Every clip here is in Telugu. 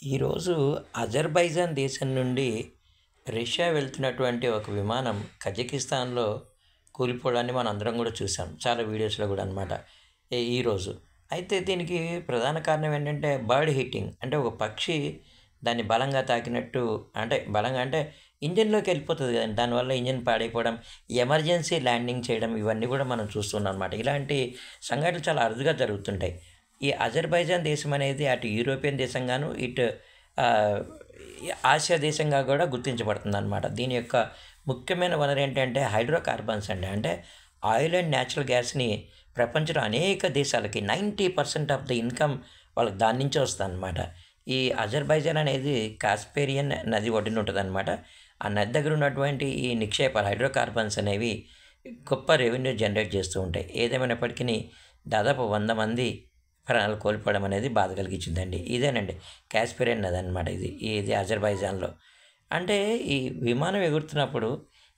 ఈరోజు అజర్బైజాన్ దేశం నుండి రష్యా వెళ్తున్నటువంటి ఒక విమానం కజకిస్తాన్లో కూలిపోవడాన్ని మనం అందరం కూడా చూసాం చాలా వీడియోస్లో కూడా అనమాట ఈరోజు. అయితే దీనికి ప్రధాన కారణం ఏంటంటే బర్డ్ హిట్టింగ్, అంటే ఒక పక్షి దాన్ని బలంగా తాకినట్టు, అంటే బలంగా అంటే ఇంజిన్లోకి వెళ్ళిపోతుంది కదండి, దానివల్ల ఇంజిన్ పాడైపోవడం, ఎమర్జెన్సీ ల్యాండింగ్ చేయడం, ఇవన్నీ కూడా మనం చూస్తున్నాం అనమాట. ఇలాంటి సంఘటనలు చాలా అరుదుగా జరుగుతుంటాయి. ఈ అజర్బైజాన్ దేశం అనేది అటు యూరోపియన్ దేశంగాను, ఇటు ఆ, ఆసియా దేశంగా కూడా గుర్తించబడుతుంది అనమాట. దీని యొక్క ముఖ్యమైన వనరు ఏంటంటే హైడ్రోకార్బన్స్ అండి. అంటే ఆయిల్ అండ్ న్యాచురల్ గ్యాస్ని ప్రపంచంలో అనేక దేశాలకి 90% ఆఫ్ ద ఇన్కమ్ వాళ్ళకి దాని నుంచే వస్తుంది అనమాట. ఈ అజర్బైజాన్ అనేది కాస్పేరియన్ నది ఒడ్డున ఉంటుంది అనమాట. ఆ నది దగ్గర ఉన్నటువంటి ఈ నిక్షేపాలు హైడ్రోకార్బన్స్ అనేవి గొప్ప రెవెన్యూ జనరేట్ చేస్తూ ఉంటాయి. ఏదేమైనప్పటికీ దాదాపు 100 మంది ప్రాణాలు కోల్పోవడం అనేది బాధ కలిగించిందండి. ఇదేనండి కాస్పేరియన్ నది అనమాట. ఇది అజర్బైజాన్లో. అంటే ఈ విమానం ఎగురుతున్నప్పుడు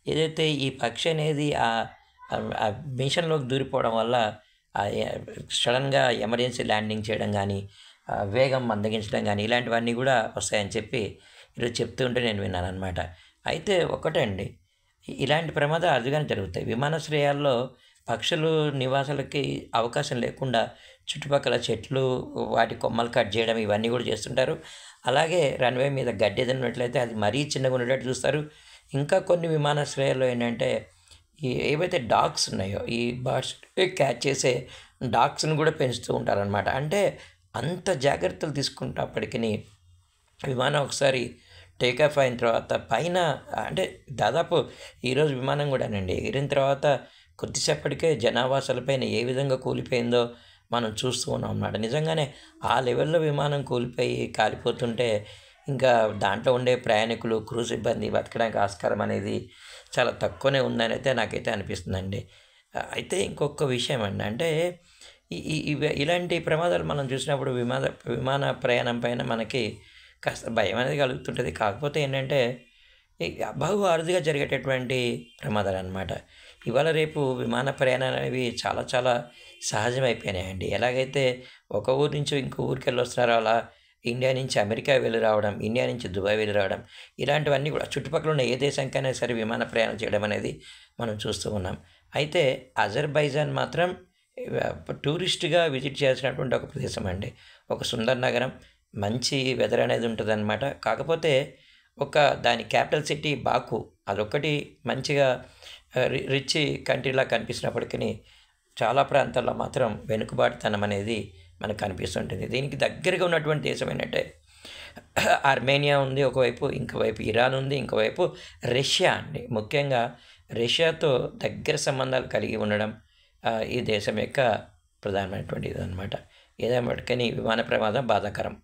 ఏదైతే ఈ పక్షి అనేది ఆ మిషన్లోకి దూరిపోవడం వల్ల సడన్గా ఎమర్జెన్సీ ల్యాండింగ్ చేయడం కానీ, వేగం మందగించడం కానీ, ఇలాంటివన్నీ కూడా వస్తాయని చెప్పి ఈరోజు చెప్తూ ఉంటే నేను విన్నాను అనమాట. అయితే ఒకటండి, ఇలాంటి ప్రమాదాలు అరుదుగానే జరుగుతాయి. విమానాశ్రయాల్లో పక్షులు నివాసాలకి అవకాశం లేకుండా చుట్టుపక్కల చెట్లు, వాటి కొమ్మలు కట్ చేయడం, ఇవన్నీ కూడా చేస్తుంటారు. అలాగే రన్వే మీద గడ్డి ఏదైనా ఉన్నట్లయితే అది మరీ చిన్నగా ఉండేటట్టు చూస్తారు. ఇంకా కొన్ని విమానాశ్రయాల్లో ఏంటంటే ఏవైతే డాగ్స్ ఉన్నాయో, ఈ బర్డ్స్ క్యాచ్ చేసే డాగ్స్ని కూడా పెంచుతూ ఉంటారనమాట. అంటే అంత జాగ్రత్తలు తీసుకుంటున్నప్పటికీ విమానం ఒకసారి టేకాఫ్ అయిన తర్వాత పైన, అంటే దాదాపు ఈరోజు విమానం కూడానండి ఎగిరిన తర్వాత కొద్దిసేపటికే జనావాసాలపైన ఏ విధంగా కూలిపోయిందో మనం చూస్తూ ఉన్నాం అన్నమాట. నిజంగానే ఆ లెవెల్లో విమానం కూలిపోయి కాలిపోతుంటే ఇంకా దాంట్లో ఉండే ప్రయాణికులు, క్రూ సిబ్బంది బతకడానికి ఆస్కారం అనేది చాలా తక్కువనే ఉందని అయితే నాకైతే అనిపిస్తుందండి. అయితే ఇంకొక విషయం అండి, అంటే ఇలాంటి ప్రమాదాలు మనం చూసినప్పుడు విమాన ప్రయాణం పైన మనకి కాస్త భయం అనేది కలుగుతుంటుంది. కాకపోతే ఏంటంటే బహు అరుదుగా జరిగేటటువంటి ప్రమాదాలు అనమాట. ఇవాళ రేపు విమాన ప్రయాణాలు అనేవి చాలా చాలా సహజమైపోయినాయండి. ఎలాగైతే ఒక ఊరు నుంచి ఇంకో ఊరికి వెళ్ళి వస్తున్నారో అలా ఇండియా నుంచి అమెరికా వెళ్ళి రావడం, ఇండియా నుంచి దుబాయ్ వెళ్ళి రావడం, ఇలాంటివన్నీ కూడా చుట్టుపక్కల ఉన్న ఏ దేశంకైనా సరే విమాన ప్రయాణం చేయడం అనేది మనం చూస్తూ ఉన్నాం. అయితే అజర్బైజాన్ మాత్రం టూరిస్ట్గా విజిట్ చేయాల్సినటువంటి ఒక ప్రదేశం అండి. ఒక సుందర నగరం, మంచి వెదర్ అనేది ఉంటుందన్నమాట. కాకపోతే దాని క్యాపిటల్ సిటీ బాకు అదొక్కటి మంచిగా రిచ్ కంట్రీలా కనిపిస్తున్నప్పటికీ చాలా ప్రాంతాల్లో మాత్రం వెనుకబాటుతనం అనేది మనకు కనిపిస్తుంటుంది. దీనికి దగ్గరగా ఉన్నటువంటి దేశం ఏంటంటే ఆర్మేనియా ఉంది ఒకవైపు, ఇంకోవైపు ఇరాన్ ఉంది, ఇంకోవైపు రష్యా అండి. ముఖ్యంగా రష్యాతో దగ్గర సంబంధాలు కలిగి ఉండడం ఈ దేశం యొక్క ప్రధానమైనటువంటి ఇది అనమాట. ఏదేమటికని విమాన ప్రమాదం బాధాకరం.